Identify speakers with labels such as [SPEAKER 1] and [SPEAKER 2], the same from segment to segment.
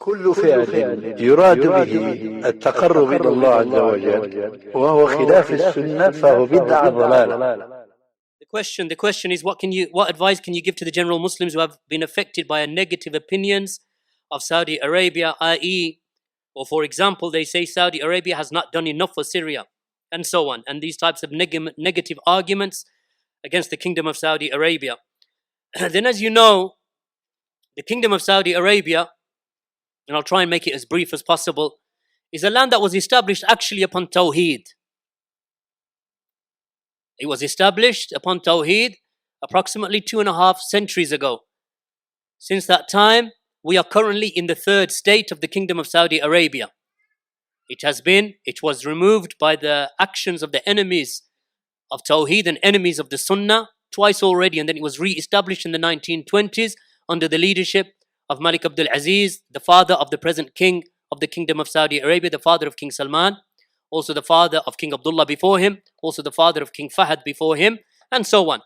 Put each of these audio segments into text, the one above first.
[SPEAKER 1] كل فعل يراد به التقرب إلى الله عز وجل وهو خلاف السنة فهو بدعة ضلالة.
[SPEAKER 2] The question is, what advice can you give to the general Muslims who have been affected by negative opinions of Saudi Arabia, i.e., or for example, they say Saudi Arabia has not done enough for Syria, and so on, and these types of negative arguments against the Kingdom of Saudi Arabia. Then, as you know, the Kingdom of Saudi Arabia, and I'll try and make it as brief as possible, is a land that was established actually upon Tawheed. It was established upon Tawheed approximately 2.5 centuries ago. Since that time, we are currently in the third state of the Kingdom of Saudi Arabia. It was removed by the actions of the enemies of Tawheed and enemies of the Sunnah twice already, and then it was re-established in the 1920s under the leadership of Malik Abdul Aziz, the father of the present king of the Kingdom of Saudi Arabia, the father of King Salman, also the father of King Abdullah before him, also the father of King Fahad before him, and so on.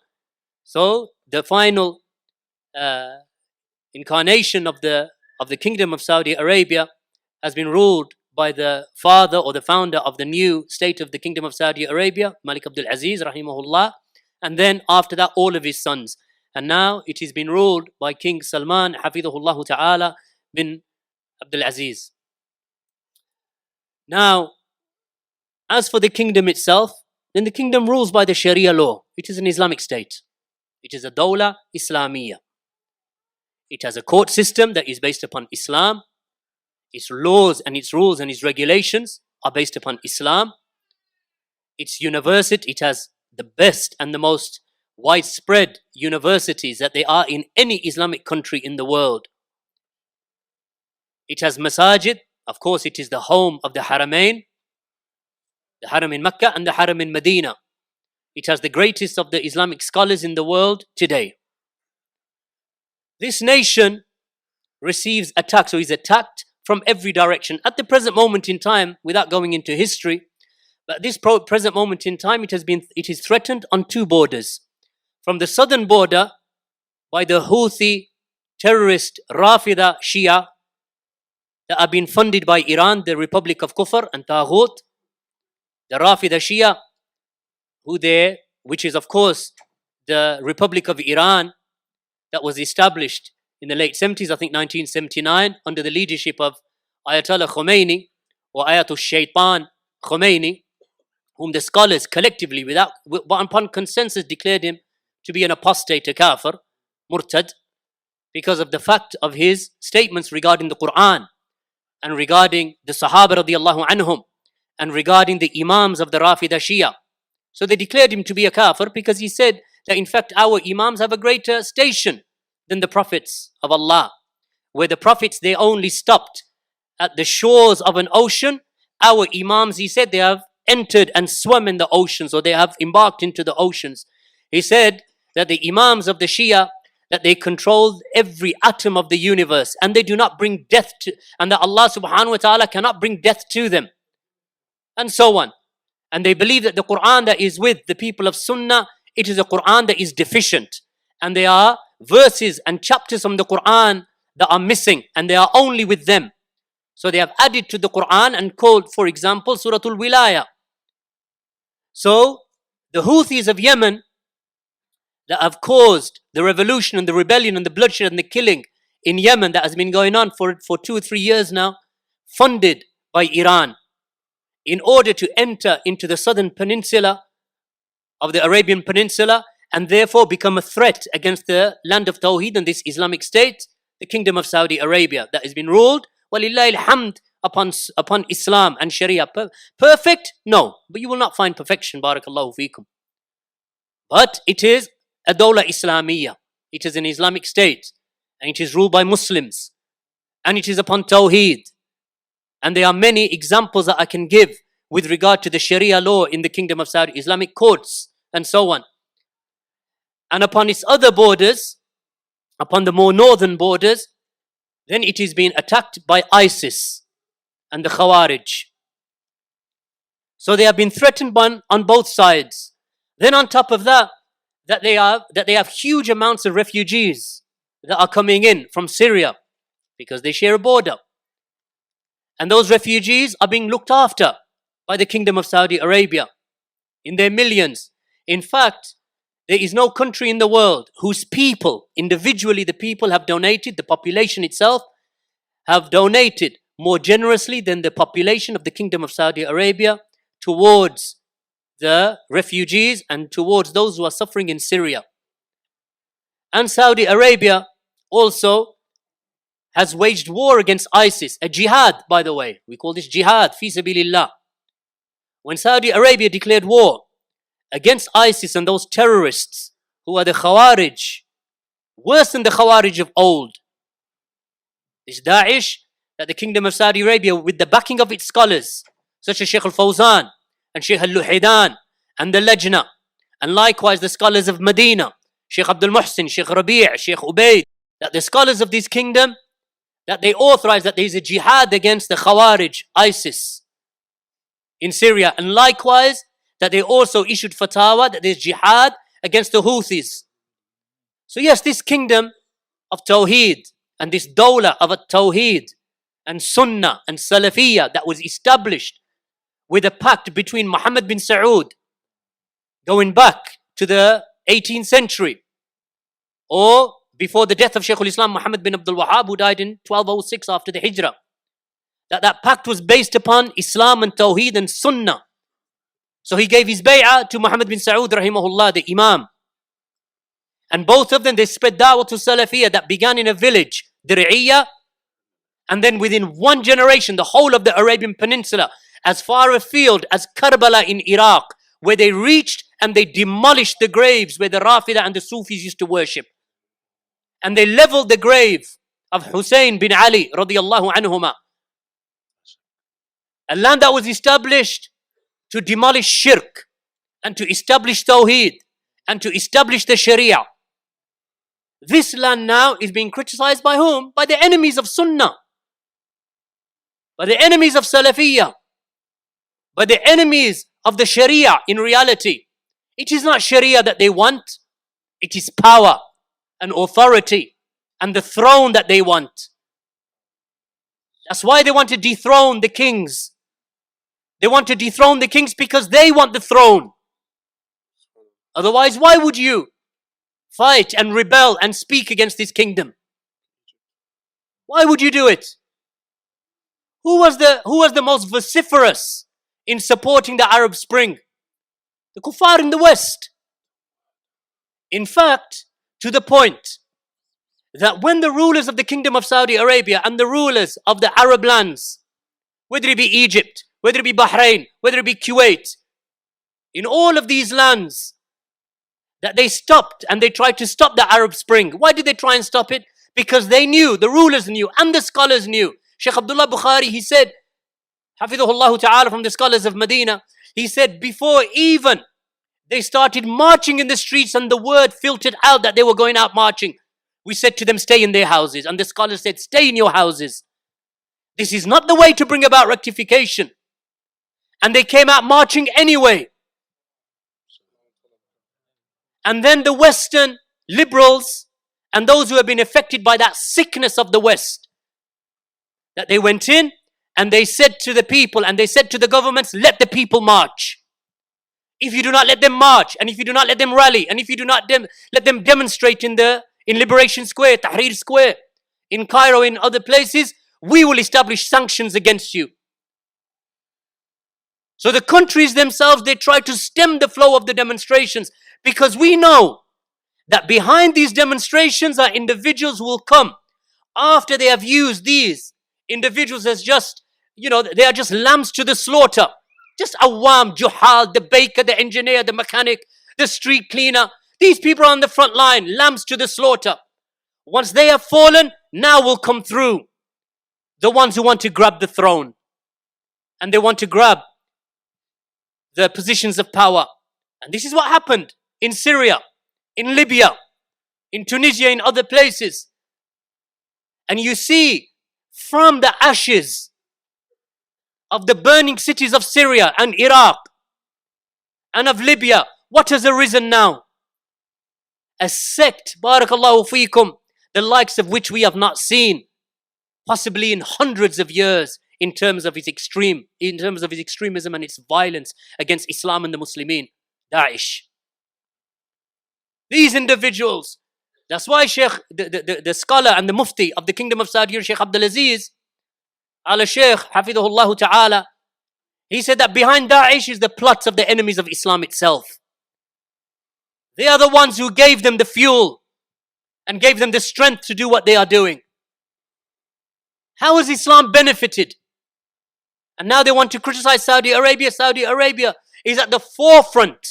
[SPEAKER 2] So the final incarnation of the Kingdom of Saudi Arabia has been ruled by the father or the founder of the new state of the Kingdom of Saudi Arabia, Malik Abdul Aziz, rahimahullah, and then after that all of his sons. And now it has been ruled by King Salman, hafidhahullah ta'ala, bin Abdul Aziz. Now, as for the kingdom itself, then the kingdom rules by the Sharia law. It is an Islamic state. It is a Dawla Islamiyya. It has a court system that is based upon Islam. Its laws and its rules and its regulations are based upon Islam. Its university, it has the best and the most widespread universities that there are in any Islamic country in the world. It has masajid. Of course, it is the home of the Haramain, the Haram in Mecca and the Haram in Medina. It has the greatest of the Islamic scholars in the world today. This nation receives attacks, or is attacked from every direction. At the present moment in time, without going into history, but this present moment in time, it is threatened on two borders. From the southern border by the Houthi terrorist Rafida Shia that have been funded by Iran, the Republic of Kufr and Taghut. The Rafida Shia, which is of course the Republic of Iran that was established in the late 70s, I think 1979, under the leadership of Ayatollah Khomeini, or Ayatul Shaitan Khomeini, whom the scholars collectively, upon consensus, declared him to be an apostate, a kafir, murtad, because of the fact of his statements regarding the Quran and regarding the Sahaba radiallahu anhum and regarding the Imams of the Rafida Shia. So they declared him to be a kafir because he said that in fact our Imams have a greater station than the prophets of Allah. Where the prophets, they only stopped at the shores of an ocean, our Imams, he said, they have entered and swum in the oceans, or they have embarked into the oceans. He said that the Imams of the Shia, that they control every atom of the universe and they do not bring death to, and that Allah subhanahu wa ta'ala cannot bring death to them, and so on. And they believe that the Quran that is with the people of Sunnah, it is a Quran that is deficient, and there are verses and chapters from the Quran that are missing, and they are only with them. So they have added to the Quran and called, for example, Suratul Wilaya. So the Houthis of Yemen that have caused the revolution and the rebellion and the bloodshed and the killing in Yemen that has been going on for 2 or 3 years now, funded by Iran, in order to enter into the southern peninsula of the Arabian Peninsula and therefore become a threat against the land of Tawheed and this Islamic state, the Kingdom of Saudi Arabia, that has been ruled, walillahi alhamd, upon Islam and Sharia. Perfect? No. But you will not find perfection, barakallahu feekum. But it is a Dawla Islamiyya. It is an Islamic state. And it is ruled by Muslims. And it is upon Tawheed. And there are many examples that I can give with regard to the Sharia law in the Kingdom of Saudi, Islamic courts, and so on. And upon its other borders, upon the more northern borders, then it is being attacked by ISIS and the Khawarij. So they have been threatened on both sides. Then on top of that, that they have huge amounts of refugees that are coming in from Syria because they share a border. And those refugees are being looked after by the Kingdom of Saudi Arabia in their millions. In fact, there is no country in the world whose people, individually the people have donated, the population itself have donated more generously than the population of the Kingdom of Saudi Arabia towards the refugees and towards those who are suffering in Syria. And Saudi Arabia also has waged war against ISIS, a jihad, by the way. We call this jihad, fi sabilillah. When Saudi Arabia declared war against ISIS and those terrorists who are the Khawarij, worse than the Khawarij of old, this Daesh, that the Kingdom of Saudi Arabia, with the backing of its scholars, such as Sheikh al-Fawzan and Sheikh al-Luhidan and the Lajna, and likewise the scholars of Medina, Sheikh Abdul Muhsin, Sheikh Rabi', Sheikh Ubaid, that the scholars of this kingdom, that they authorize that there is a jihad against the Khawarij, ISIS, in Syria, and likewise that they also issued fatwa that there's jihad against the Houthis. So yes, this kingdom of Tawheed and this dawla of Tawheed and Sunnah and Salafiyah that was established with a pact between Muhammad bin Saud going back to the 18th century, or before the death of Shaykh al-Islam Muhammad bin Abdul Wahhab, who died in 1206 after the Hijrah, that pact was based upon Islam and Tawheed and Sunnah. So he gave his bay'ah to Muhammad bin Saud rahimahullah, the Imam. And both of them, they spread da'wah to Salafiyah that began in a village, Dir'iyah, and then within one generation, the whole of the Arabian Peninsula, as far afield as Karbala in Iraq, where they reached and they demolished the graves where the Rafida and the Sufis used to worship. And they leveled the grave of Hussein bin Ali radiyallahu anhuma. A land that was established to demolish shirk and to establish Tawheed and to establish the Sharia. This land now is being criticized by whom? By the enemies of Sunnah, by the enemies of Salafiyah, by the enemies of the Sharia. In reality, it is not Sharia that they want, it is power and authority and the throne that they want. That's why they want to dethrone the kings. They want to dethrone the kings because they want the throne. Otherwise, why would you fight and rebel and speak against this kingdom? Why would you do it? Who was the most vociferous in supporting the Arab Spring? The kuffar in the West. In fact, to the point that when the rulers of the Kingdom of Saudi Arabia and the rulers of the Arab lands, whether it be Egypt, whether it be Bahrain, whether it be Kuwait, in all of these lands, that they stopped and they tried to stop the Arab Spring. Why did they try and stop it? Because they knew, the rulers knew, and the scholars knew. Sheikh Abdullah Bukhari, he said, حفظه الله ta'ala, from the scholars of Medina, he said, before even they started marching in the streets and the word filtered out that they were going out marching, we said to them, stay in their houses. And the scholars said, stay in your houses. This is not the way to bring about rectification. And they came out marching anyway. And then the Western liberals and those who have been affected by that sickness of the West, that they went in and they said to the people and they said to the governments, let the people march. If you do not let them march, and if you do not let them rally, and if you do not let them demonstrate in Liberation Square, Tahrir Square, in Cairo, in other places, we will establish sanctions against you. So the countries themselves, they try to stem the flow of the demonstrations, because we know that behind these demonstrations are individuals who will come after they have used these individuals as just, they are just lambs to the slaughter. Just awam, juhal, the baker, the engineer, the mechanic, the street cleaner. These people are on the front line, lambs to the slaughter. Once they have fallen, now will come through the ones who want to grab the throne. And they want to grab the positions of power. And this is what happened in Syria, in Libya, in Tunisia, in other places. And you see, from the ashes of the burning cities of Syria and Iraq and of Libya, what has arisen now? A sect, barakallahu feekum, the likes of which we have not seen, possibly in hundreds of years, in terms of its extremism and its violence against Islam and the Muslimin. Daesh. These individuals, that's why Sheikh, the scholar and the mufti of the Kingdom of Saudi Arabia, Sheikh Abdulaziz, Sheikh Hafidhahullah Ta'ala, he said that behind Daesh is the plots of the enemies of Islam itself. They are the ones who gave them the fuel and gave them the strength to do what they are doing. How has Islam benefited? And now they want to criticize Saudi Arabia. Saudi Arabia is at the forefront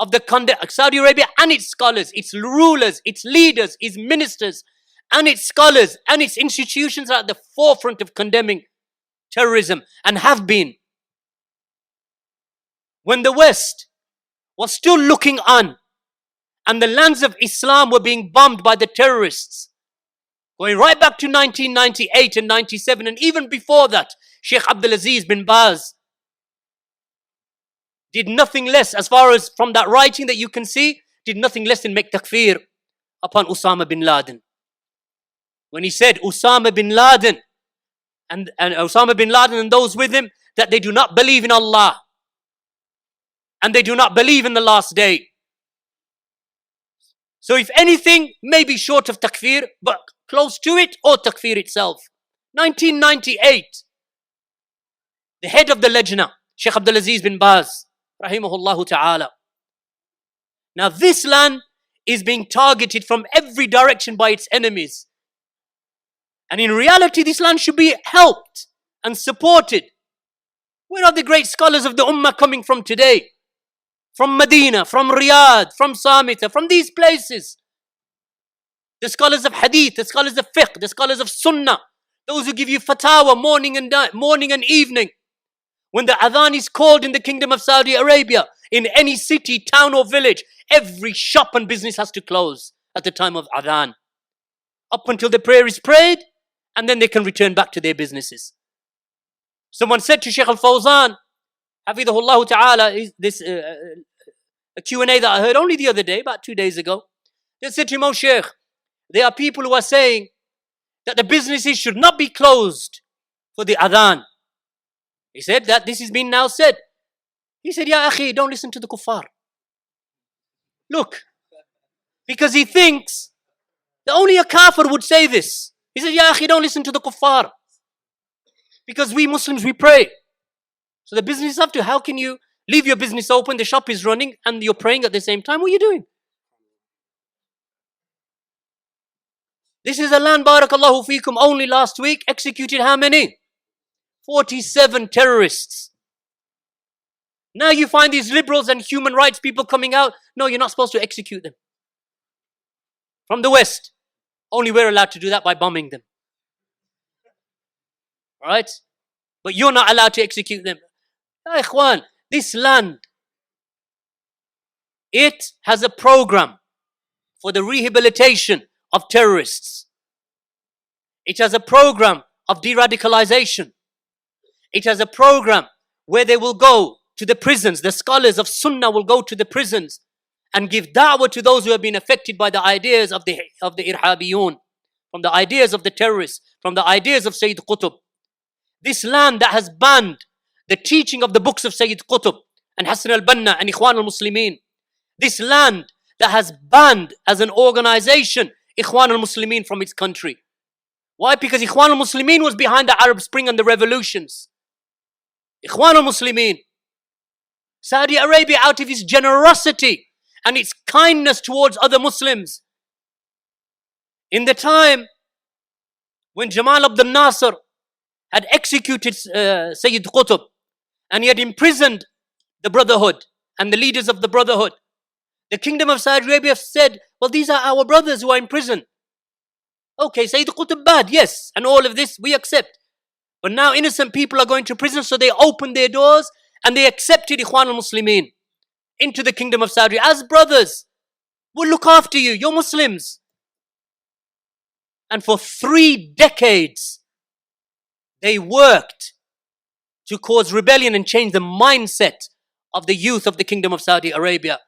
[SPEAKER 2] of the Saudi Arabia and its scholars, its rulers, its leaders, its ministers, and its scholars and its institutions are at the forefront of condemning terrorism and have been. When the West was still looking on and the lands of Islam were being bombed by the terrorists, going right back to 1998 and 97, and even before that, Sheikh Abdulaziz bin Baz did nothing less, as far as from that writing that you can see, did nothing less than make takfir upon Osama bin Laden. When he said Osama bin Laden and Osama bin Laden and those with him, that they do not believe in Allah and they do not believe in the last day. So if anything, maybe short of takfir, but close to it, or takfir itself. 1998, the head of the Lajna, Sheikh Abdulaziz bin Baz, rahimahullah ta'ala. Now this land is being targeted from every direction by its enemies. And in reality, this land should be helped and supported. Where are the great scholars of the Ummah coming from today? From Medina, from Riyadh, from Samita, from these places. The scholars of Hadith, the scholars of Fiqh, the scholars of Sunnah, those who give you fatwa morning and evening. When the adhan is called in the Kingdom of Saudi Arabia, in any city, town or village, every shop and business has to close at the time of adhan. Up until the prayer is prayed, and then they can return back to their businesses. Someone said to Sheikh Al-Fawzan, Hafidhahullah Ta'ala, this a Q&A that I heard only the other day, about 2 days ago. They said to him, "Oh Sheikh, there are people who are saying that the businesses should not be closed for the adhan." He said that this has been now said. He said, "Ya akhi, don't listen to the kuffar. Look, because he thinks that only a kafir would say this. He said, Ya akhi, don't listen to the kuffar. Because we Muslims, we pray. So the business have to, how can you leave your business open, the shop is running, and you're praying at the same time? What are you doing? This is a land, barakallahu feekum, only last week executed how many? 47 terrorists. Now you find these liberals and human rights people coming out. No, you're not supposed to execute them. From the West. Only we're allowed to do that by bombing them. Alright? But you're not allowed to execute them. Ya ikhwan, this land, it has a program for the rehabilitation of terrorists. It has a program of de-radicalization. It has a program where they will go to the prisons. The scholars of Sunnah will go to the prisons and give da'wah to those who have been affected by the ideas of the irhabiyun, from the ideas of the terrorists, from the ideas of Sayyid Qutb. This land that has banned the teaching of the books of Sayyid Qutb and Hassan al-Banna and Ikhwan al-Muslimin. This land that has banned as an organization Ikhwan al-Muslimin from its country. Why? Because Ikhwan al-Muslimin was behind the Arab Spring and the revolutions. Ikhwan al-Muslimin. Saudi Arabia, out of its generosity and its kindness towards other Muslims. In the time when Jamal Abdel Nasser had executed Sayyid Qutb and he had imprisoned the Brotherhood and the leaders of the Brotherhood, the Kingdom of Saudi Arabia said, well, these are our brothers who are in prison. Okay, Sayyid Qutb bad, yes, and all of this we accept. But now innocent people are going to prison, so they opened their doors and they accepted Ikhwan al-Muslimin into the Kingdom of Saudi as brothers. We'll look after you, you're Muslims. And for 3 decades, they worked to cause rebellion and change the mindset of the youth of the Kingdom of Saudi Arabia.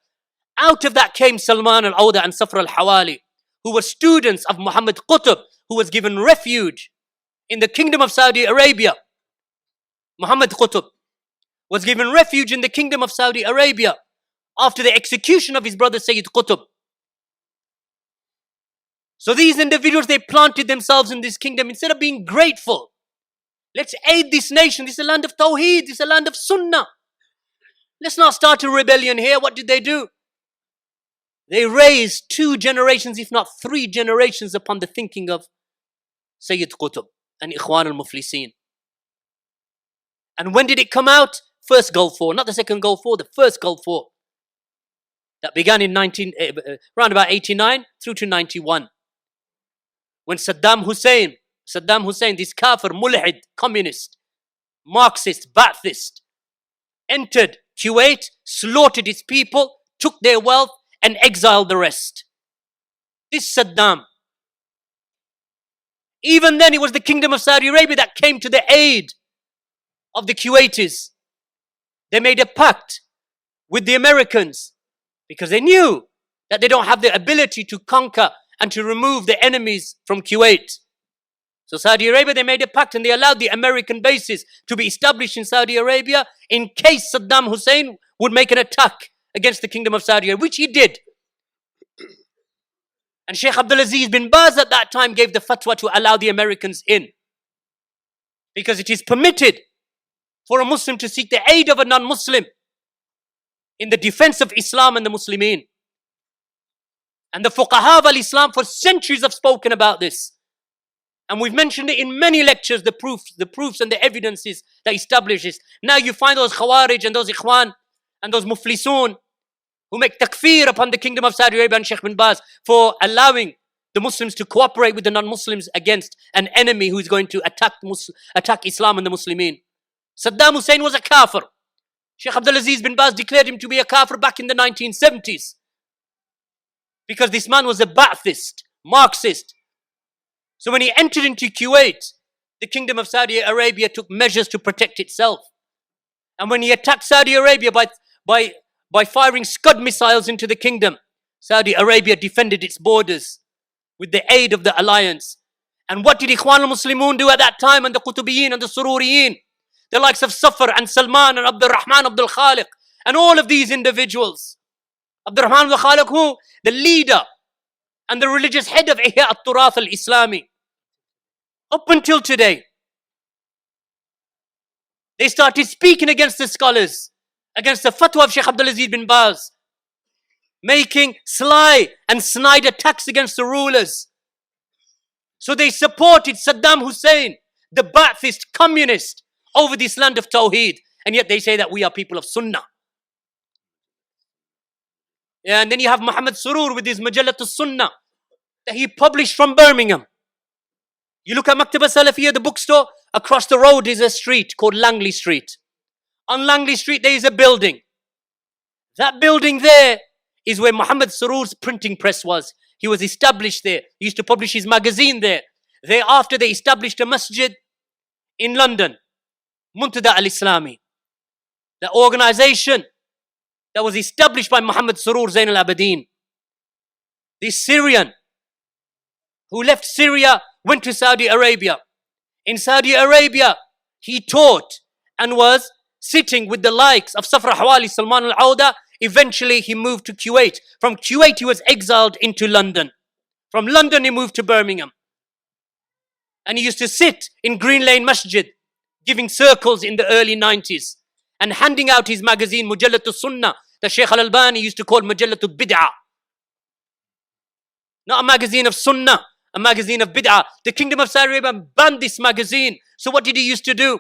[SPEAKER 2] Out of that came Salman al-Awda and Safra al-Hawali, who were students of Muhammad Qutb, who was given refuge in the Kingdom of Saudi Arabia. Muhammad Qutb, was given refuge in the kingdom of Saudi Arabia after the execution of his brother Sayyid Qutb. So these individuals, they planted themselves in this kingdom. Instead of being grateful, let's aid this nation. This is a land of Tawheed. This is a land of Sunnah. Let's not start a rebellion here. What did they do? They raised 2 generations, if not 3 generations, upon the thinking of Sayyid Qutb and Ikhwan al-Muflisin. And when did it come out? First Gulf War, not the second Gulf War, the first Gulf War. That began in around about 89 through to 91. When Saddam Hussein, this kafir, mulhid, communist, Marxist, Ba'athist, entered Kuwait, slaughtered its people, took their wealth and exiled the rest. This Saddam. Even then it was the kingdom of Saudi Arabia that came to the aid of the Kuwaitis. They made a pact with the Americans because they knew that they don't have the ability to conquer and to remove the enemies from Kuwait. So Saudi Arabia, they made a pact and they allowed the American bases to be established in Saudi Arabia in case Saddam Hussein would make an attack against the kingdom of Saudi Arabia, which he did. And Sheikh Abdulaziz bin Baz at that time gave the fatwa to allow the Americans in. Because it is permitted for a Muslim to seek the aid of a non-Muslim in the defense of Islam and the Muslimin. And the fuqaha of al-Islam for centuries have spoken about this. And we've mentioned it in many lectures, the proofs and the evidences that establish this. Now you find those Khawarij and those Ikhwan and those Muflisun who make takfir upon the kingdom of Saudi Arabia and Sheikh bin Baz for allowing the Muslims to cooperate with the non-Muslims against an enemy who is going to attack Islam and the Muslimin. Saddam Hussein was a kafir. Sheikh Abdulaziz bin Baz declared him to be a kafir back in the 1970s. Because this man was a Ba'athist, Marxist. So when he entered into Kuwait, the kingdom of Saudi Arabia took measures to protect itself. And when he attacked Saudi Arabia by firing Scud missiles into the kingdom, Saudi Arabia defended its borders with the aid of the alliance. And what did Ikhwan al-Muslimun do at that time, and the Qutubiyin and the Sururiyin? The likes of Safar and Salman and Abdul Rahman Abdul Khaliq and all of these individuals. Abdul Rahman Abdul Khaliq, who? The leader and the religious head of Ihya al-Turath al-Islami. Up until today, they started speaking against the scholars, against the fatwa of Sheikh Abdulaziz bin Baz, making sly and snide attacks against the rulers. So they supported Saddam Hussein, the Ba'athist communist, over this land of Tawheed. And yet they say that we are people of Sunnah. Yeah, and then you have Muhammad Surur with his Majallat al-Sunnah that he published from Birmingham. You look at Maktaba Salafiyya, the bookstore, across the road is a street called Langley Street. On Langley Street there is a building. That building there is where Muhammad Surur's printing press was. He was established there. He used to publish his magazine there. Thereafter they established a masjid in London, Muntada al-Islami. The organization that was established by Muhammad Surur Zain al-Abidin. This Syrian who left Syria, went to Saudi Arabia. In Saudi Arabia, he taught and was sitting with the likes of Safra Hawali, Salman al-Auda. Eventually, he moved to Kuwait. From Kuwait, he was exiled into London. From London, he moved to Birmingham. And he used to sit in Green Lane Masjid, giving circles in the early 90s and handing out his magazine, Mujallat al-Sunnah, that Shaykh al-Albani used to call Mujallat al-Bid'ah. Not a magazine of Sunnah, a magazine of Bid'ah. The Kingdom of Saudi Arabia banned this magazine. So what did he used to do?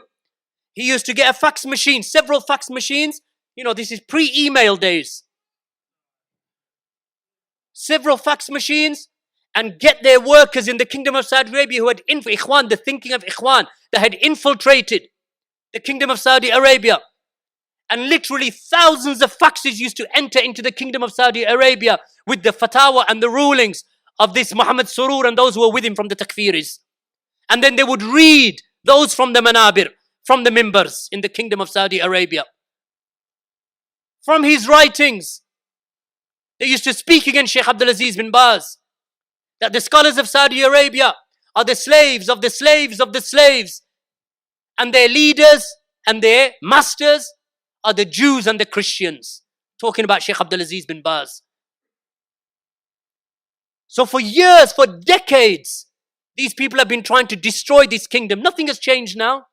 [SPEAKER 2] He used to get a fax machine, several fax machines. You know, this is pre-email days. Several fax machines, and get their workers in the Kingdom of Saudi Arabia who had Ikhwan, the thinking of Ikhwan, that had infiltrated the Kingdom of Saudi Arabia. And literally thousands of faxes used to enter into the Kingdom of Saudi Arabia with the fatwa and the rulings of this Muhammad Surur and those who were with him from the takfiris. And then they would read those from the manabir, from the mimbars in the Kingdom of Saudi Arabia. From his writings, they used to speak against Sheikh Abdulaziz bin Baz, that the scholars of Saudi Arabia are the slaves of the slaves of the slaves, and their leaders and their masters are the Jews and the Christians. Talking about Sheikh Abdul Aziz bin Baz. So for years, for decades, these people have been trying to destroy this kingdom. Nothing has changed now.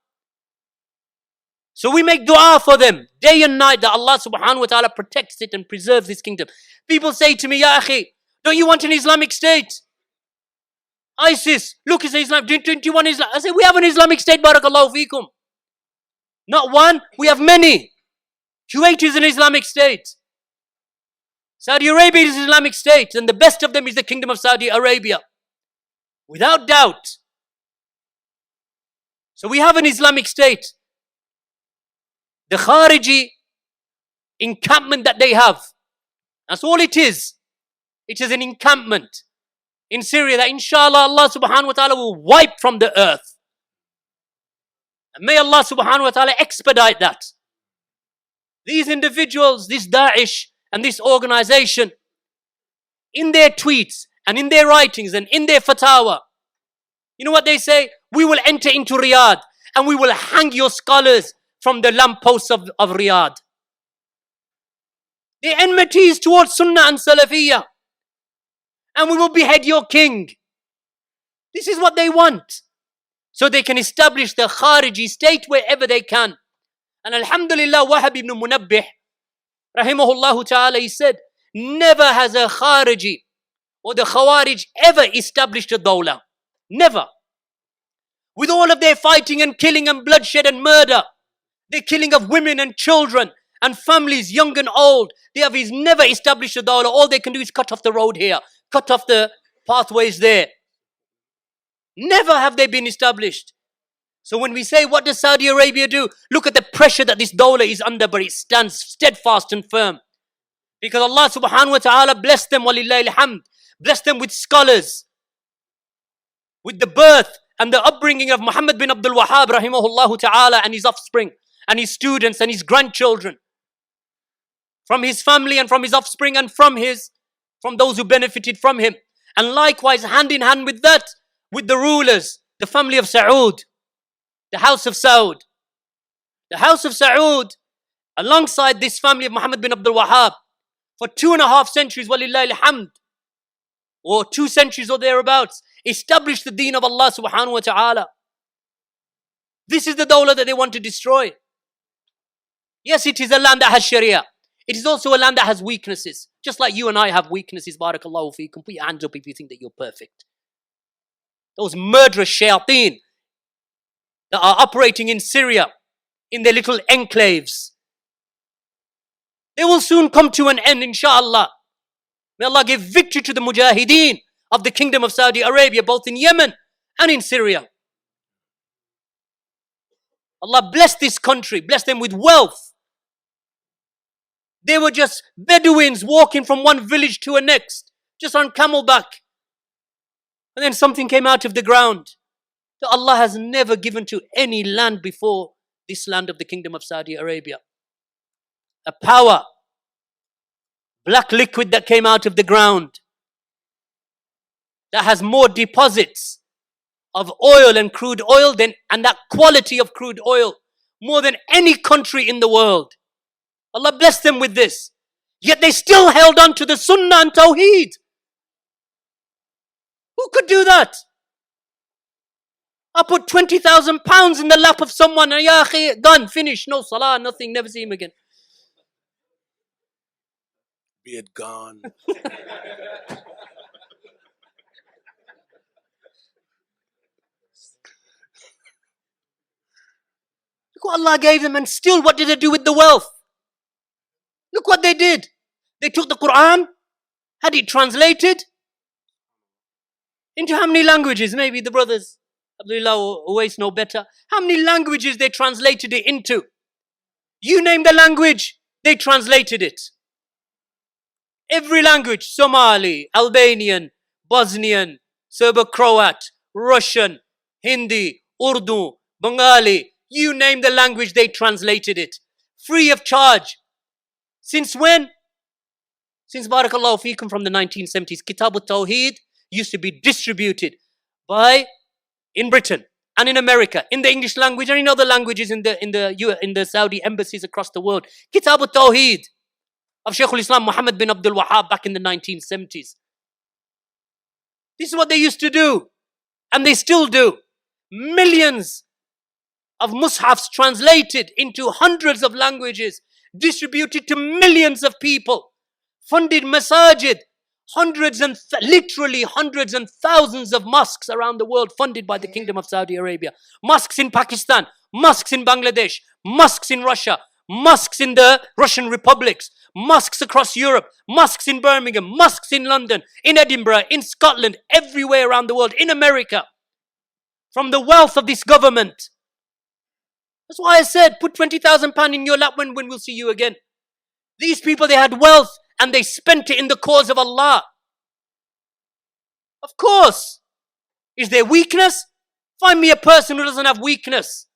[SPEAKER 2] So we make dua for them day and night that Allah subhanahu wa ta'ala protects it and preserves this kingdom. People say to me, Ya akhi, don't you want an Islamic state? ISIS, look, it's Islam. Don't you want Islam? I say, we have an Islamic state, barakallahu feekum. Not one, we have many. Kuwait is an Islamic state. Saudi Arabia is an Islamic state, and the best of them is the Kingdom of Saudi Arabia. Without doubt. So we have an Islamic state. The Khariji encampment that they have, that's all it is. It is an encampment in Syria that inshallah Allah subhanahu wa ta'ala will wipe from the earth. And may Allah subhanahu wa ta'ala expedite that. These individuals, this Daesh and this organization, in their tweets and in their writings and in their fatwa, you know what they say? We will enter into Riyadh and we will hang your scholars from the lampposts of Riyadh. Their enmity is towards Sunnah and Salafiyah. And we will behead your king. This is what they want. So they can establish the Khariji state wherever they can. And Alhamdulillah, Wahab ibn Munabbih, rahimahullah ta'ala, he said, never has a Khariji or the Khawarij ever established a dawla. Never. With all of their fighting and killing and bloodshed and murder, the killing of women and children and families, young and old, he's never established a dawla. All they can do is cut off the road here, cut off the pathways there. Never have they been established. So when we say, what does Saudi Arabia do? Look at the pressure that this dawla is under, but it stands steadfast and firm. Because Allah subhanahu wa ta'ala blessed them, walillahi alhamd, blessed them with scholars, with the birth and the upbringing of Muhammad bin Abdul Wahhab rahimahullah ta'ala and his offspring and his students and his grandchildren. From his family and from his offspring and from those who benefited from him. And likewise, hand in hand with that, with the rulers, the family of Saud, the house of Saud. The house of Saud, alongside this family of Muhammad bin Abdul Wahhab, for 2.5 centuries, walillahi alhamd, or 2 centuries or thereabouts, established the deen of Allah subhanahu wa ta'ala. This is the dawla that they want to destroy. Yes, it is a land that has Sharia. It is also a land that has weaknesses. Just like you and I have weaknesses, barakallahu feekum. Put your hands up if you think that you're perfect. Those murderous shayateen that are operating in Syria, in their little enclaves, they will soon come to an end, inshallah. May Allah give victory to the mujahideen of the Kingdom of Saudi Arabia, both in Yemen and in Syria. Allah bless this country, bless them with wealth. They were just Bedouins walking from one village to a next, just on camelback. And then something came out of the ground that Allah has never given to any land before this land of the Kingdom of Saudi Arabia. A power, black liquid that came out of the ground that has more deposits of oil and crude oil and that quality of crude oil more than any country in the world. Allah blessed them with this. Yet they still held on to the Sunnah and Tawheed. Who could do that? I put 20,000 pounds in the lap of someone and ya akhi, done, finished, no salah, nothing, never see him again.
[SPEAKER 3] Be it gone.
[SPEAKER 2] Look what Allah gave them, and still what did they do with the wealth? Look what they did. They took the Quran, had it translated into how many languages? Maybe the brothers, Abdullah always know better. How many languages they translated it into? You name the language, they translated it. Every language, Somali, Albanian, Bosnian, Serbo-Croat, Russian, Hindi, Urdu, Bengali, you name the language, they translated it. Free of charge. Since when? Since barakallahu feekum from the 1970s. Kitab al-Tawheed used to be distributed in Britain and in America, in the English language and in other languages in the Saudi embassies across the world. Kitab al-Tawheed of Shaykh al-Islam Muhammad bin Abdul Wahhab back in the 1970s. This is what they used to do, and they still do. Millions of mushafs translated into hundreds of languages, distributed to millions of people, funded masajid, literally hundreds and thousands of mosques around the world funded by the Kingdom of Saudi Arabia. Mosques in Pakistan, mosques in Bangladesh, mosques in Russia, mosques in the Russian republics, mosques across Europe, mosques in Birmingham, mosques in London, in Edinburgh, in Scotland, everywhere around the world, in America, from the wealth of this government. That's why I said, put £20,000 in your lap when we'll see you again. These people, they had wealth and they spent it in the cause of Allah. Of course. Is there weakness? Find me a person who doesn't have weakness.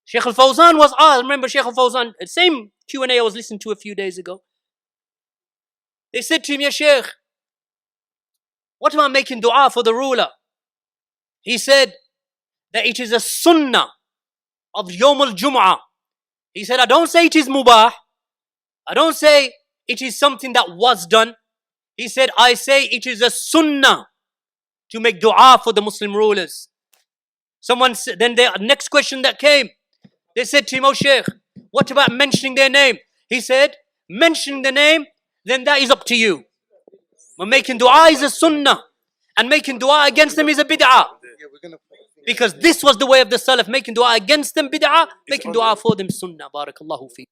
[SPEAKER 2] Shaykh al-Fawzan was asked, remember Shaykh al-Fawzan, the same Q&A I was listening to a few days ago. They said to him, Ya Shaykh, what about making dua for the ruler? He said that it is a sunnah of Yawm al-Jum'ah. He said, I don't say it is mubah. I don't say it is something that was done. He said, I say it is a sunnah to make dua for the Muslim rulers. Someone said, then the next question that came, they said to him, oh Shaykh, what about mentioning their name? He said, mentioning the name, then that is up to you. But making dua is a sunnah. And making dua against them is a bid'ah. Because this was the way of the Salaf, making dua against them bid'ah, making dua for them sunnah. Barakallahu fi.